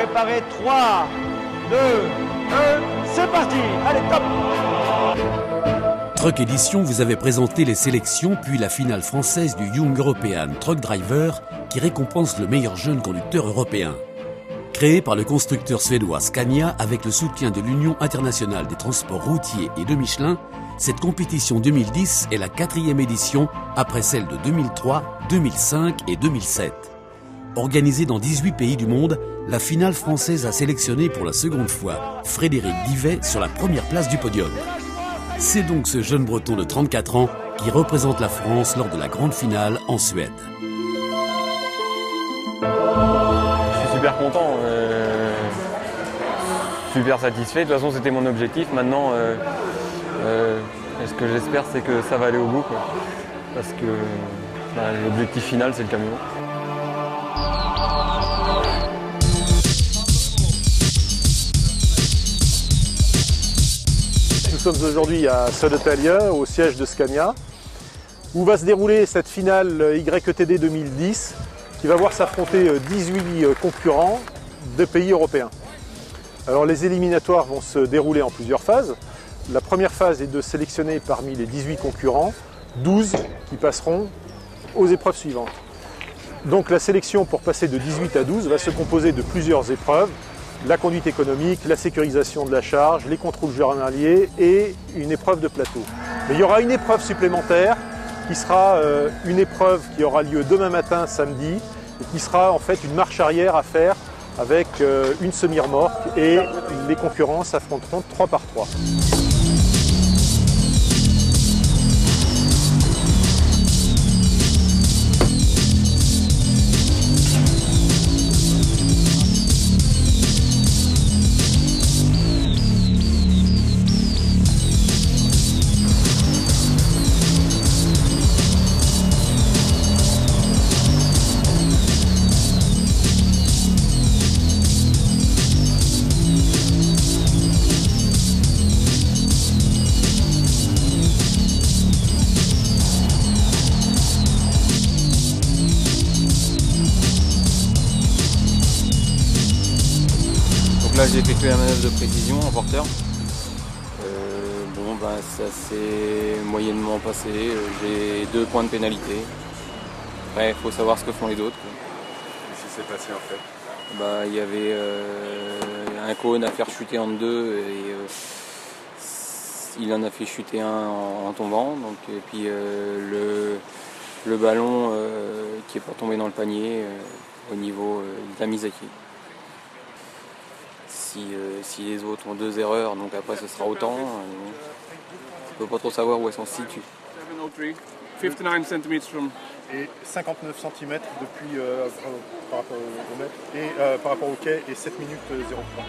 préparé. 3, 2, 1, c'est parti. Allez, top. Truck Édition vous avait présenté les sélections puis la finale française du Young European Truck Driver qui récompense le meilleur jeune conducteur européen. Créé par le constructeur suédois Scania avec le soutien de l'Union internationale des transports routiers et de Michelin, cette compétition 2010 est la 4e édition après celle de 2003, 2005 et 2007. Organisée dans 18 pays du monde, la finale française a sélectionné pour la seconde fois Frédéric Divet sur la première place du podium. C'est donc ce jeune breton de 34 ans qui représente la France lors de la grande finale en Suède. Je suis super content, super satisfait. De toute façon, c'était mon objectif. Maintenant, ce que j'espère, c'est que ça va aller au bout, quoi. Parce que l'objectif final, c'est le camion. Nous sommes aujourd'hui à Södertälje, au siège de Scania, où va se dérouler cette finale YTD 2010 qui va voir s'affronter 18 concurrents de pays européens. Alors les éliminatoires vont se dérouler en plusieurs phases. La première phase est de sélectionner parmi les 18 concurrents 12 qui passeront aux épreuves suivantes. Donc la sélection pour passer de 18 à 12 va se composer de plusieurs épreuves. La conduite économique, la sécurisation de la charge, les contrôles journaliers et une épreuve de plateau. Mais il y aura une épreuve supplémentaire qui sera une épreuve qui aura lieu demain matin, samedi, et qui sera en fait une marche arrière à faire avec une semi-remorque et les concurrents s'affronteront 3 par 3. Là, j'ai effectué la manœuvre de précision en porteur. Ça s'est moyennement passé. J'ai 2 points de pénalité. Après, il faut savoir ce que font les autres. Qu'est-ce qui s'est passé en fait? Il y avait un cône à faire chuter en 2 et il en a fait chuter un en tombant. Et puis le ballon qui n'est pas tombé dans le panier au niveau de la mise à quai. Si les autres ont 2 erreurs, donc après ce sera autant. On ne peut pas trop savoir où elles sont situées. 59 cm from... Et 59 cm depuis par rapport au mètre et par rapport au quai et 7 minutes 03.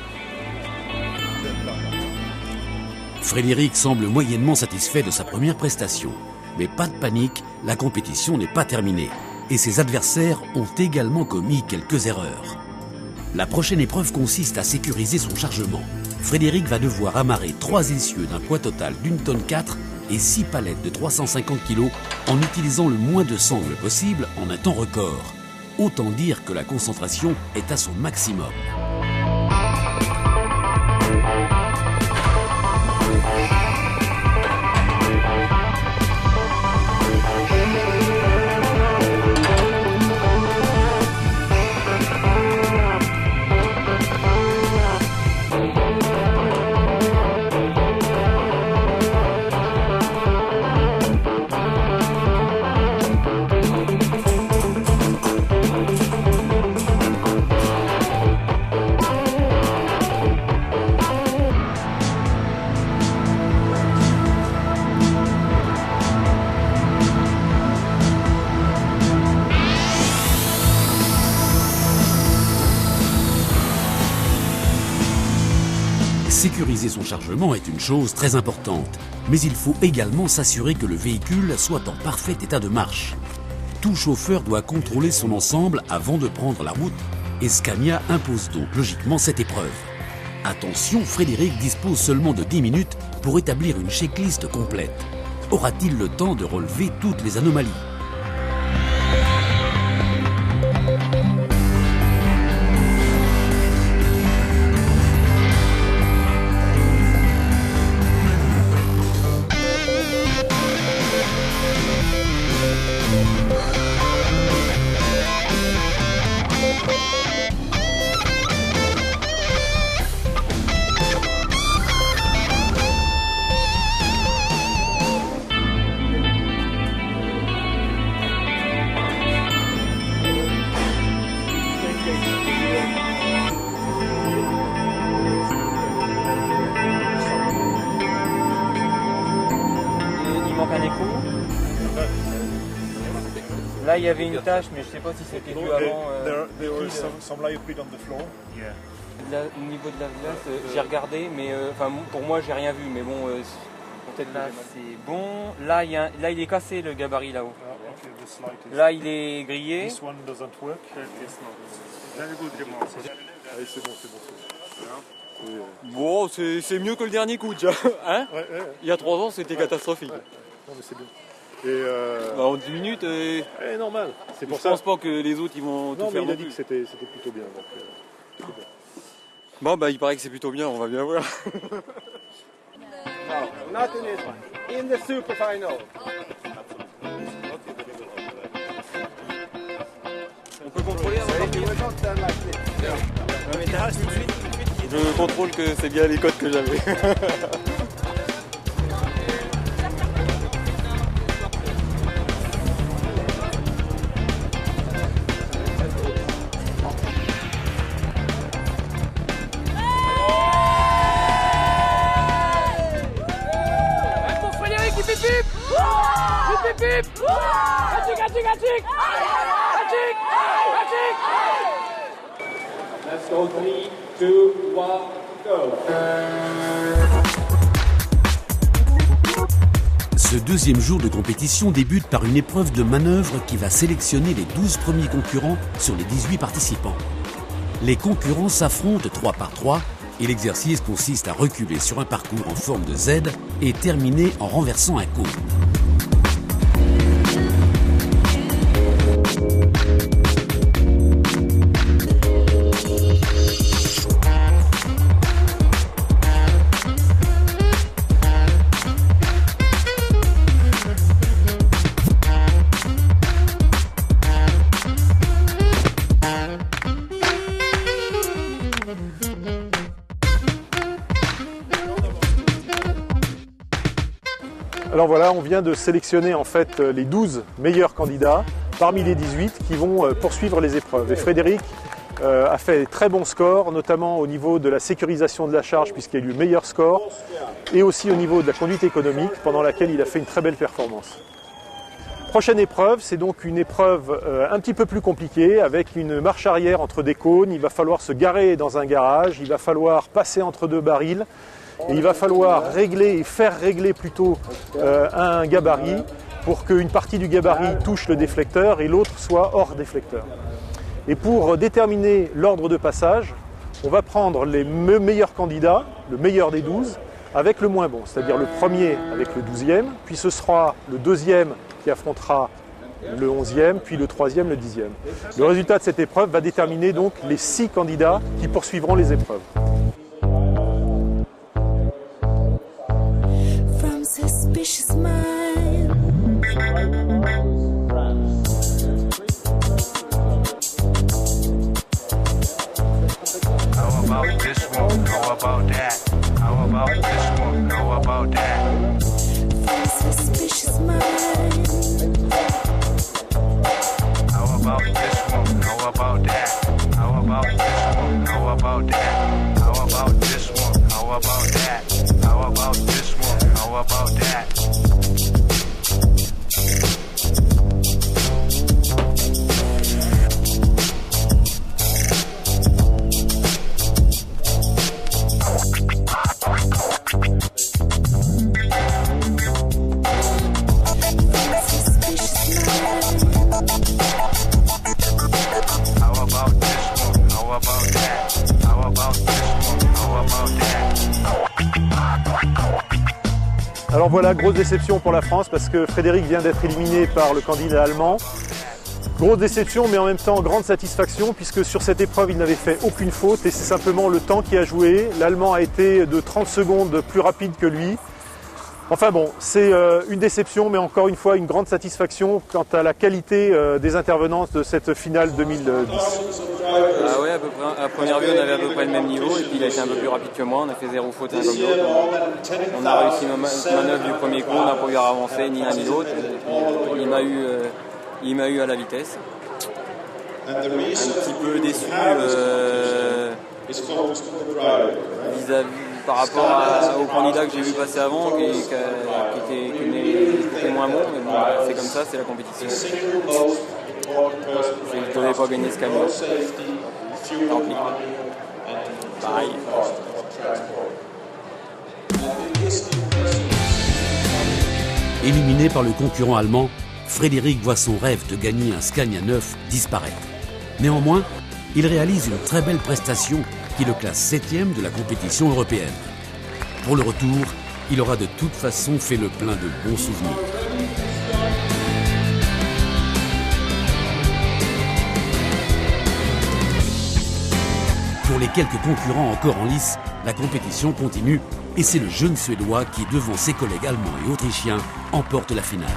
Frédéric semble moyennement satisfait de sa première prestation. Mais pas de panique, la compétition n'est pas terminée. Et ses adversaires ont également commis quelques erreurs. La prochaine épreuve consiste à sécuriser son chargement. Frédéric va devoir amarrer 3 essieux d'un poids total d'1,4 tonne et 6 palettes de 350 kg en utilisant le moins de sangles possible en un temps record. Autant dire que la concentration est à son maximum. Sécuriser son chargement est une chose très importante, mais il faut également s'assurer que le véhicule soit en parfait état de marche. Tout chauffeur doit contrôler son ensemble avant de prendre la route et Scania impose donc logiquement cette épreuve. Attention, Frédéric dispose seulement de 10 minutes pour établir une checklist complète. Aura-t-il le temps de relever toutes les anomalies ? Là, il y avait une tache, mais je sais pas si c'était dû avant. There was some liquid on the floor. Là, au niveau de la glace, j'ai regardé, mais pour moi, j'ai rien vu. Mais bon, peut-être là, c'est bon. Là, il est cassé le gabarit là-haut. Là, il est grillé. This one doesn't work. Allez, c'est bon. Bon, c'est mieux que le dernier coup déjà. Hein Ouais. Il y a 3 ans, c'était catastrophique. Non, mais c'est bien. Et En 10 minutes, normal. C'est pour je ça. pense pas que les autres ils vont tout Non, mais faire il non a dit plus. que c'était plutôt bien. Donc, c'est bien. Bon, bah, il paraît que c'est plutôt bien, on va bien voir. Not in this one. In the super final. On peut contrôler avant de partir. Not done like this. Je contrôle que c'est bien les codes que j'avais. Let's go, 3, 2, 1, go. Ce deuxième jour de compétition débute par une épreuve de manœuvre qui va sélectionner les 12 premiers concurrents sur les 18 participants. Les concurrents s'affrontent 3 par 3 et l'exercice consiste à reculer sur un parcours en forme de Z et terminer en renversant un cône. Alors voilà, on vient de sélectionner en fait les 12 meilleurs candidats parmi les 18 qui vont poursuivre les épreuves. Et Frédéric a fait très bons scores, notamment au niveau de la sécurisation de la charge puisqu'il a eu le meilleur score, et aussi au niveau de la conduite économique pendant laquelle il a fait une très belle performance. Prochaine épreuve, c'est donc une épreuve un petit peu plus compliquée avec une marche arrière entre des cônes. Il va falloir se garer dans un garage, il va falloir passer entre 2 barils. Et il va falloir régler et faire régler plutôt un gabarit pour qu'une partie du gabarit touche le déflecteur et l'autre soit hors déflecteur. Et pour déterminer l'ordre de passage, on va prendre les meilleurs candidats, le meilleur des 12, avec le moins bon, c'est-à-dire le premier avec le 12e, puis ce sera le deuxième qui affrontera le 11e, puis le 3e, le 10e. Le résultat de cette épreuve va déterminer donc les 6 candidats qui poursuivront les épreuves. Suspicious mind. How about this one? How about that? How about this one? How about that? Suspicious mind. How about this one? How about that? How about this one? How about that? How about this one? How about that? How about this one? How about that? Alors voilà, grosse déception pour la France parce que Frédéric vient d'être éliminé par le candidat allemand. Grosse déception mais en même temps grande satisfaction puisque sur cette épreuve il n'avait fait aucune faute et c'est simplement le temps qui a joué. L'Allemand a été de 30 secondes plus rapide que lui. Enfin bon, c'est une déception mais encore une fois une grande satisfaction quant à la qualité des intervenants de cette finale 2010. Ah ouais, à peu près, à première vue on avait à peu près le même niveau et puis il a été un peu plus rapide que moi, on a fait 0 faute l'un comme l'autre. On a réussi ma manœuvre du premier coup, on n'a pas eu à avancer ni l'un ni l'autre. Il m'a eu à la vitesse. Un petit peu déçu vis-à-vis par rapport au candidat que j'ai vu passer avant, qui été moins bon, mais bon, c'est comme ça, c'est la compétition. Je ne devais pas gagner ce camion. Tant pis. Pareil. Éliminé par le concurrent allemand, Frédéric voit son rêve de gagner un Scania 9 disparaître. Néanmoins, il réalise une très belle prestation qui le classe 7e de la compétition européenne. Pour le retour, il aura de toute façon fait le plein de bons souvenirs. Pour les quelques concurrents encore en lice, la compétition continue et c'est le jeune Suédois qui, devant ses collègues allemands et autrichiens, emporte la finale.